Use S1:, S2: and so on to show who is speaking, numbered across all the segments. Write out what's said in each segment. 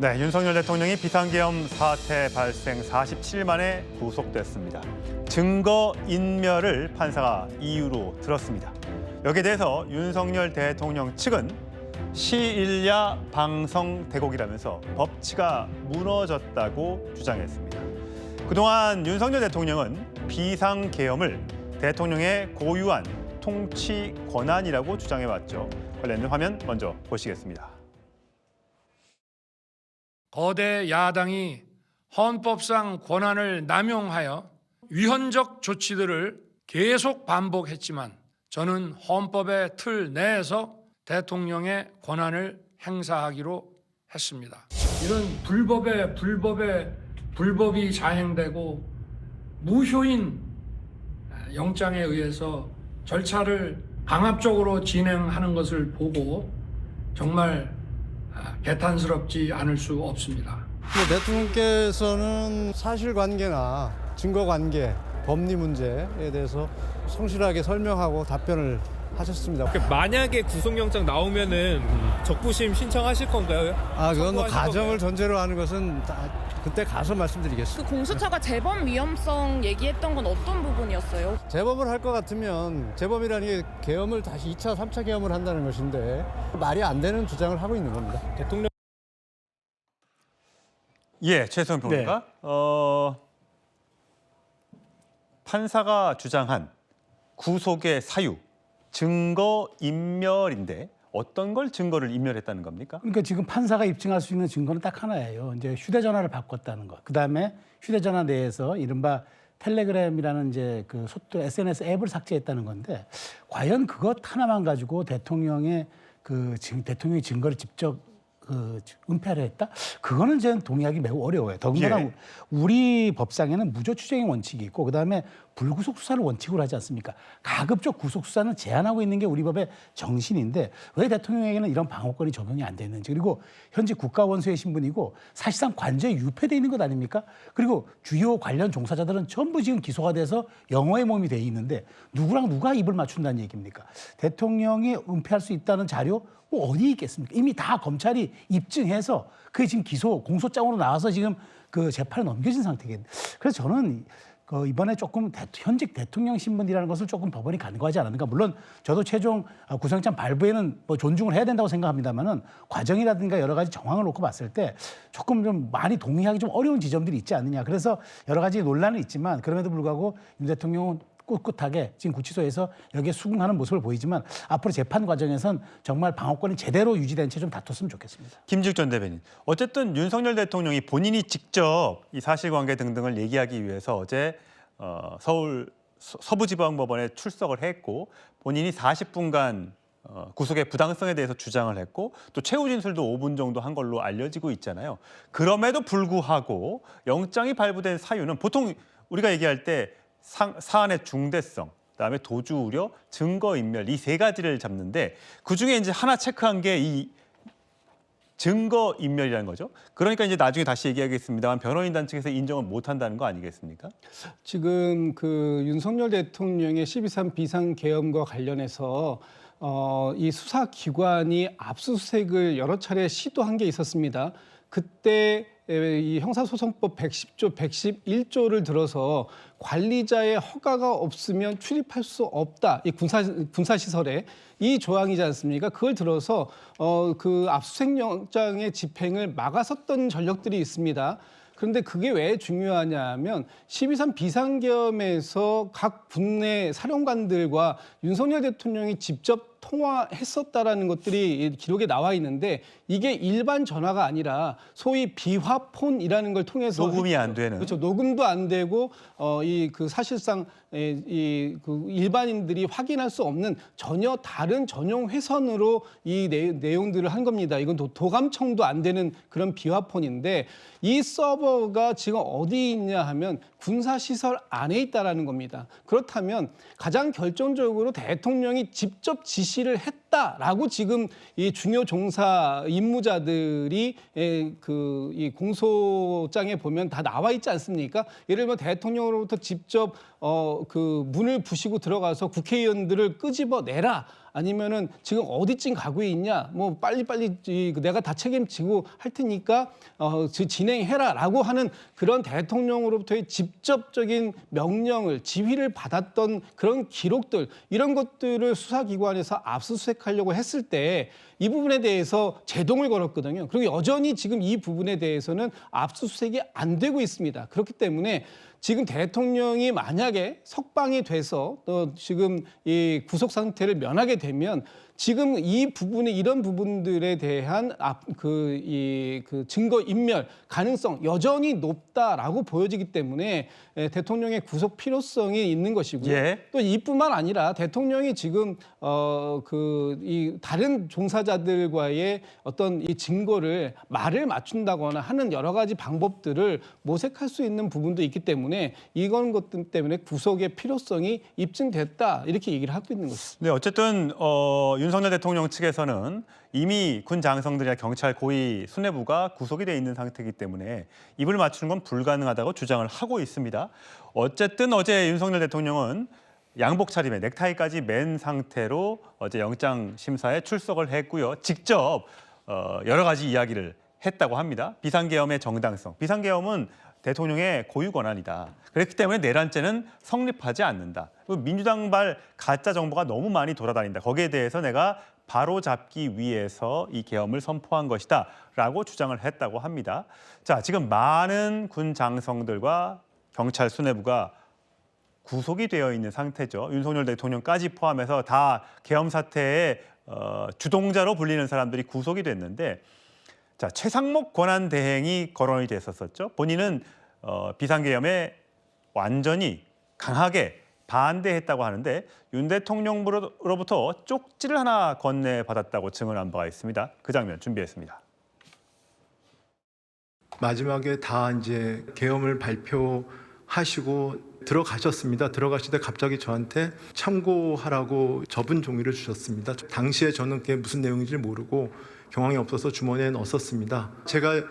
S1: 네, 윤석열 대통령이 비상계엄 사태 발생 47일 만에 구속됐습니다. 증거인멸을 판사가 이유로 들었습니다. 여기에 대해서 윤석열 대통령 측은 시일야 방성대곡이라면서 법치가 무너졌다고 주장했습니다. 그동안 윤석열 대통령은 비상계엄을 대통령의 고유한 통치 권한이라고 주장해왔죠. 관련된 화면 먼저 보시겠습니다.
S2: 거대 야당이 헌법상 권한을 남용하여 위헌적 조치들을 계속 반복했지만 저는 헌법의 틀 내에서 대통령의 권한을 행사하기로 했습니다. 이런 불법이 자행되고 무효인 영장에 의해서 절차를 강압적으로 진행하는 것을 보고 정말 개탄스럽지 않을 수 없습니다.
S3: 대통령께서는 사실관계나 증거관계, 법리 문제에 대해서 성실하게 설명하고 답변을 하셨습니다.
S4: 만약에 구속영장 나오면은 적부심 신청하실 건가요?
S3: 그건 뭐 가정을 전제로 하는 것은 그때 가서 말씀드리겠습니다.
S5: 그 공수처가 재범 위험성 얘기했던 건 어떤 부분이었어요?
S3: 재범을 할 것 같으면 재범이라는 게 계엄을 다시 2차, 3차 계엄을 한다는 것인데 말이 안 되는 주장을 하고 있는 겁니다.
S4: 대통령
S1: 예, 최소영 평론가. 판사가 주장한 구속의 사유, 증거인멸인데 어떤 걸 증거를 인멸했다는 겁니까?
S6: 그러니까 지금 판사가 입증할 수 있는 증거는 딱 하나예요. 이제 휴대전화를 바꿨다는 것. 그다음에 휴대전화 내에서 이른바 텔레그램이라는 이제 그 SNS 앱을 삭제했다는 건데 과연 그것 하나만 가지고 대통령의 대통령의 증거를 직접 은폐를 했다? 그거는 저는 동의하기 매우 어려워요. 더군다나
S1: 예.
S6: 우리 법상에는 무죄 추정의 원칙이 있고 그다음에 불구속 수사를 원칙으로 하지 않습니까? 가급적 구속 수사는 제한하고 있는 게 우리 법의 정신인데 왜 대통령에게는 이런 방어권이 적용이 안 됐는지 그리고 현재 국가원수의 신분이고 사실상 관저에 유폐돼 있는 것 아닙니까? 그리고 주요 관련 종사자들은 전부 지금 기소가 돼서 영어의 몸이 돼 있는데 누구랑 누가 입을 맞춘다는 얘기입니까? 대통령이 은폐할 수 있다는 자료 뭐 어디 있겠습니까? 이미 다 검찰이 입증해서 그게 지금 공소장으로 나와서 지금 그 재판에 넘겨진 상태겠는데 그래서 저는 이번에 조금 현직 대통령 신분이라는 것을 조금 법원이 간과하지 않았는가. 물론 저도 최종 구속영장 발부에는 뭐 존중을 해야 된다고 생각합니다만은 과정이라든가 여러 가지 정황을 놓고 봤을 때 조금 좀 많이 동의하기 좀 어려운 지점들이 있지 않느냐. 그래서 여러 가지 논란은 있지만 그럼에도 불구하고 윤 대통령은 꿋꿋하게 지금 구치소에서 여기에 수긍하는 모습을 보이지만 앞으로 재판 과정에선 정말 방어권이 제대로 유지된 채 좀 다퉜으면 좋겠습니다.
S1: 김직 전 대변인. 어쨌든 윤석열 대통령이 본인이 직접 이 사실관계 등등을 얘기하기 위해서 어제 서울 서부지방법원에 출석을 했고 본인이 40분간 구속의 부당성에 대해서 주장을 했고 또 최후 진술도 5분 정도 한 걸로 알려지고 있잖아요. 그럼에도 불구하고 영장이 발부된 사유는 보통 우리가 얘기할 때 사안의 중대성, 그다음에 도주 우려, 증거인멸 이 세 가지를 잡는데 그중에 이제 하나 체크한 게 이 증거인멸이라는 거죠. 그러니까 이제 나중에 다시 얘기하겠습니다만 변호인단 측에서 인정을 못한다는 거 아니겠습니까?
S7: 지금 그 윤석열 대통령의 12.3 비상계엄과 관련해서 이 수사기관이 압수수색을 여러 차례 시도한 게 있었습니다. 그때 이 형사소송법 110조, 111조를 들어서 관리자의 허가가 없으면 출입할 수 없다. 이 군사시설에 이 조항이지 않습니까? 그걸 들어서 그 압수수색영장의 집행을 막았었던 전력들이 있습니다. 그런데 그게 왜 중요하냐면 12.3 비상계엄에서 각 군내 사령관들과 윤석열 대통령이 직접 통화했었다라는 것들이 기록에 나와 있는데 이게 일반 전화가 아니라 소위 비화폰이라는 걸 통해서
S1: 녹음이 안 되는.
S7: 그렇죠. 녹음도 안 되고 사실상 그 일반인들이 확인할 수 없는 전혀 다른 전용 회선으로 이 내용들을 한 겁니다. 이건 도감청도 안 되는 그런 비화폰인데 이 서버가 지금 어디 있냐 하면 군사시설 안에 있다라는 겁니다. 그렇다면 가장 결정적으로 대통령이 직접 지시를 했다. 했다라고 지금 이 중요 종사 임무자들이 이 공소장에 보면 다 나와 있지 않습니까? 예를 들면 대통령으로부터 직접 그 문을 부시고 들어가서 국회의원들을 끄집어내라. 아니면은 지금 어디쯤 가고 있냐? 뭐 빨리빨리 내가 다 책임지고 할 테니까 진행해라라고 하는 그런 대통령으로부터의 직접적인 명령을 지휘를 받았던 그런 기록들 이런 것들을 수사기관에서 압수수색하려고 했을 때 이 부분에 대해서 제동을 걸었거든요. 그리고 여전히 지금 이 부분에 대해서는 압수수색이 안 되고 있습니다. 그렇기 때문에 지금 대통령이 만약에 석방이 돼서 또 지금 이 구속 상태를 면하게 되면 지금 이 부분에 이런 부분들에 대한 그 증거 인멸 가능성 여전히 높다라고 보여지기 때문에 대통령의 구속 필요성이 있는 것이고요.
S1: 예.
S7: 또 이뿐만 아니라 대통령이 지금 이 다른 종사자들과의 어떤 이 증거를 말을 맞춘다거나 하는 여러 가지 방법들을 모색할 수 있는 부분도 있기 때문에 이건 것 때문에 구속의 필요성이 입증됐다 이렇게 얘기를 하고 있는 것입니다.
S1: 네, 어쨌든 윤석열 대통령 측에서는 이미 군 장성들이나 경찰 고위 수뇌부가 구속이 돼 있는 상태이기 때문에 입을 맞추는 건 불가능하다고 주장을 하고 있습니다. 어쨌든 어제 윤석열 대통령은 양복 차림에 넥타이까지 맨 상태로 어제 영장 심사에 출석을 했고요. 직접 여러 가지 이야기를 했다고 합니다. 비상계엄의 정당성. 비상계엄은 대통령의 고유 권한이다. 그렇기 때문에 내란죄는 성립하지 않는다. 민주당발 가짜 정보가 너무 많이 돌아다닌다. 거기에 대해서 내가 바로잡기 위해서 이 계엄을 선포한 것이다 라고 주장을 했다고 합니다. 자, 지금 많은 군 장성들과 경찰 수뇌부가 구속이 되어 있는 상태죠. 윤석열 대통령까지 포함해서 다 계엄 사태의 주동자로 불리는 사람들이 구속이 됐는데 자, 최상목 권한대행이 거론이 됐었죠. 본인은 비상계엄에 완전히 강하게 반대했다고 하는데 윤 대통령으로부터 쪽지를 하나 건네받았다고 증언한 바가 있습니다. 그 장면 준비했습니다.
S8: 마지막에 다 이제 계엄을 발표하시고 들어가셨습니다. 들어가실 때 갑자기 저한테 참고하라고 접은 종이를 주셨습니다. 당시에 저는 그게 무슨 내용인지 모르고 경황이 없어서 주머니에 넣었습니다. 제가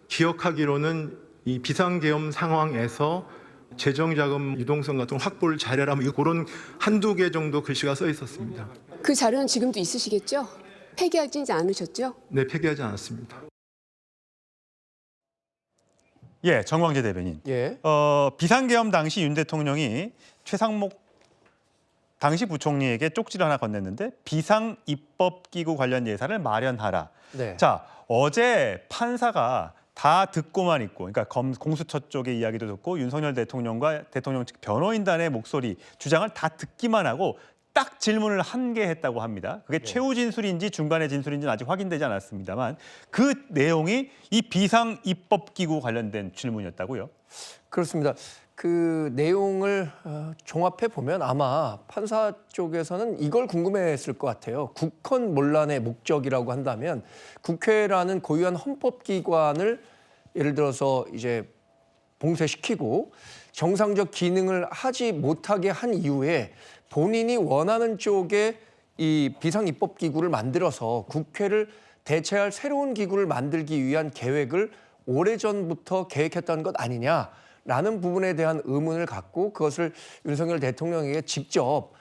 S8: 기억하기로는 이 비상계엄 상황에서 재정자금 유동성 같은 걸 확보를 잘해라 그런 한두 개 정도 글씨가 써 있었습니다.
S9: 그 자료는 지금도 있으시겠죠? 폐기하지 않으셨죠?
S8: 네, 폐기하지 않았습니다.
S1: 예, 정광재 대변인.
S3: 예.
S1: 비상계엄 당시 윤 대통령이 최상목 당시 부총리에게 쪽지를 하나 건넸는데 비상입법기구 관련 예산을 마련하라.
S3: 네.
S1: 자, 어제 판사가 다 듣고만 있고, 그러니까 공수처 쪽의 이야기도 듣고 윤석열 대통령과 대통령 측 변호인단의 목소리, 주장을 다 듣기만 하고 딱 질문을 한 개 했다고 합니다. 그게 최후 진술인지 중간의 진술인지는 아직 확인되지 않았습니다만 그 내용이 이 비상입법기구 관련된 질문이었다고요?
S10: 그렇습니다. 그 내용을 종합해 보면 아마 판사 쪽에서는 이걸 궁금해했을 것 같아요. 국헌 논란의 목적이라고 한다면 국회라는 고유한 헌법기관을 예를 들어서 이제 봉쇄시키고 정상적 기능을 하지 못하게 한 이후에 본인이 원하는 쪽에 이 비상입법기구를 만들어서 국회를 대체할 새로운 기구를 만들기 위한 계획을 오래전부터 계획했던 것 아니냐라는 부분에 대한 의문을 갖고 그것을 윤석열 대통령에게 직접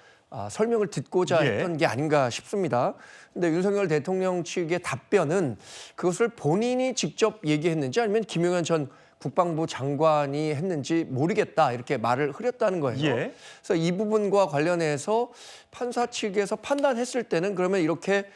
S10: 설명을 듣고자 했던 게 아닌가 싶습니다. 근데 윤석열 대통령 측의 답변은 그것을 본인이 직접 얘기했는지 아니면 김용현 전 국방부 장관이 했는지 모르겠다 이렇게 말을 흐렸다는 거예요.
S1: 예.
S10: 그래서 이 부분과 관련해서 판사 측에서 판단했을 때는 그러면 이렇게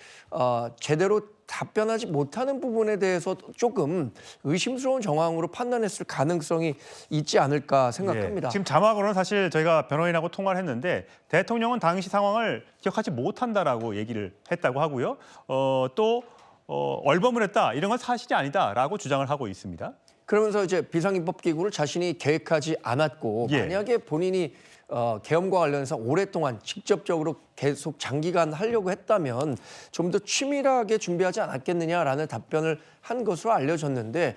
S10: 제대로 답변하지 못하는 부분에 대해서 조금 의심스러운 정황으로 판단했을 가능성이 있지 않을까 생각합니다.
S1: 예. 지금 자막으로는 사실 저희가 변호인하고 통화를 했는데 대통령은 당시 상황을 기억하지 못한다라고 얘기를 했다고 하고요. 또 얼버무렸다 했다 이런 건 사실이 아니다라고 주장을 하고 있습니다.
S10: 그러면서 이제 비상입법기구를 자신이 계획하지 않았고 만약에 본인이 계엄과 관련해서 오랫동안 직접적으로 계속 장기간 하려고 했다면 좀 더 치밀하게 준비하지 않았겠느냐라는 답변을 한 것으로 알려졌는데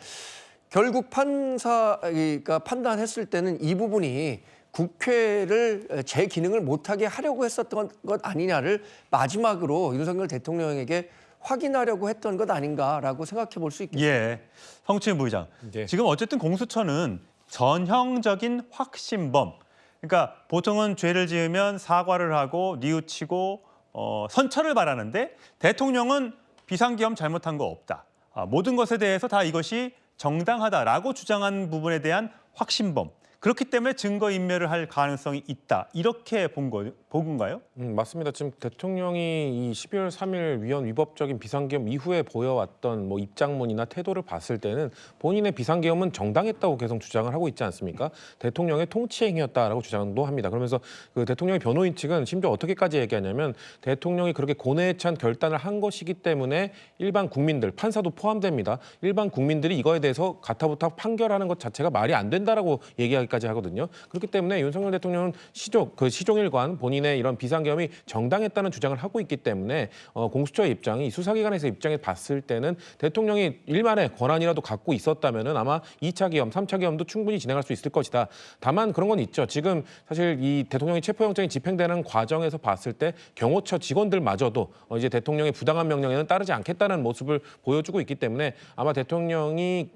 S10: 결국 판사가 판단했을 때는 이 부분이 국회를 제 기능을 못하게 하려고 했었던 것 아니냐를 마지막으로 윤석열 대통령에게 확인하려고 했던 것 아닌가라고 생각해 볼 수 있겠습니다.
S1: 예, 성추행 부의장.
S4: 예.
S1: 지금 어쨌든 공수처는 전형적인 확신범. 그러니까 보통은 죄를 지으면 사과를 하고 뉘우치고 선처를 바라는데 대통령은 비상계엄 잘못한 거 없다. 모든 것에 대해서 다 이것이 정당하다라고 주장한 부분에 대한 확신범. 그렇기 때문에 증거인멸을 할 가능성이 있다. 이렇게 본 건가요?
S11: 맞습니다. 지금 대통령이 이 12월 3일 위헌 위법적인 비상계엄 이후에 보여왔던 뭐 입장문이나 태도를 봤을 때는 본인의 비상계엄은 정당했다고 계속 주장을 하고 있지 않습니까? 대통령의 통치행위였다라고 주장도 합니다. 그러면서 그 대통령의 변호인 측은 심지어 어떻게까지 얘기하냐면 대통령이 그렇게 고뇌에 찬 결단을 한 것이기 때문에 일반 국민들, 판사도 포함됩니다. 일반 국민들이 이거에 대해서 가타부타 판결하는 것 자체가 말이 안 된다라고 얘기하기까지 하거든요. 그렇기 때문에 윤석열 대통령은 시종일관 본인의 이런 비상계엄이 정당했다는 주장을 하고 있기 때문에 공수처의 입장이 수사기관에서 입장에 봤을 때는 대통령이 일만의 권한이라도 갖고 있었다면은 아마 2차 계엄, 3차 계엄도 충분히 진행할 수 있을 것이다. 다만 그런 건 있죠. 지금 사실 이 대통령의 체포영장이 집행되는 과정에서 봤을 때 경호처 직원들마저도 이제 대통령의 부당한 명령에는 따르지 않겠다는 모습을 보여주고 있기 때문에 아마 대통령이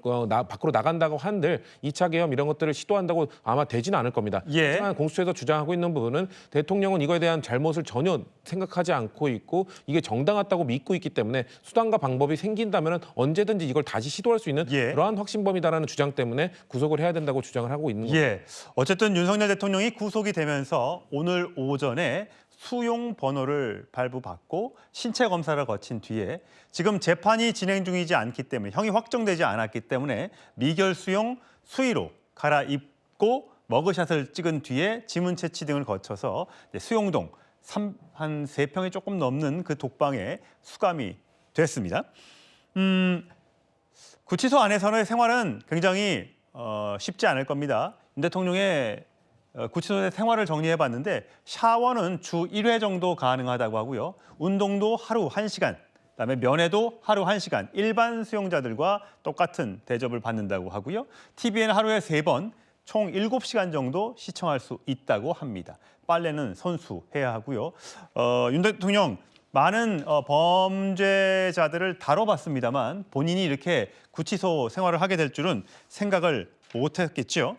S11: 밖으로 나간다고 한들 2차 계엄 이런 것들을 시도한다고 아마 되지는 않을 겁니다.
S1: 예.
S11: 하지만 공수처에서 주장하고 있는 부분은 대통령은 이거에 대한 잘못을 전혀 생각하지 않고 있고 이게 정당하다고 믿고 있기 때문에 수단과 방법이 생긴다면 언제든지 이걸 다시 시도할 수 있는
S1: 예.
S11: 그러한 확신범이다라는 주장 때문에 구속을 해야 된다고 주장을 하고 있는 겁니다.
S1: 예. 어쨌든 윤석열 대통령이 구속이 되면서 오늘 오전에 수용 번호를 발부받고 신체 검사를 거친 뒤에 지금 재판이 진행 중이지 않기 때문에 형이 확정되지 않았기 때문에 미결 수용 수의로 갈아입고 머그샷을 찍은 뒤에 지문 채취 등을 거쳐서 수용동 한 3평이 조금 넘는 그 독방에 수감이 됐습니다. 구치소 안에서의 생활은 굉장히 쉽지 않을 겁니다. 윤 대통령의 구치소의 생활을 정리해봤는데 샤워는 주 1회 정도 가능하다고 하고요. 운동도 하루 1시간, 그다음에 면회도 하루 1시간, 일반 수용자들과 똑같은 대접을 받는다고 하고요. TV에는 하루에 3번, 총 7시간 정도 시청할 수 있다고 합니다. 빨래는 손수해야 하고요. 윤 대통령 많은 범죄자들을 다뤄봤습니다만 본인이 이렇게 구치소 생활을 하게 될 줄은 생각을 못했겠죠.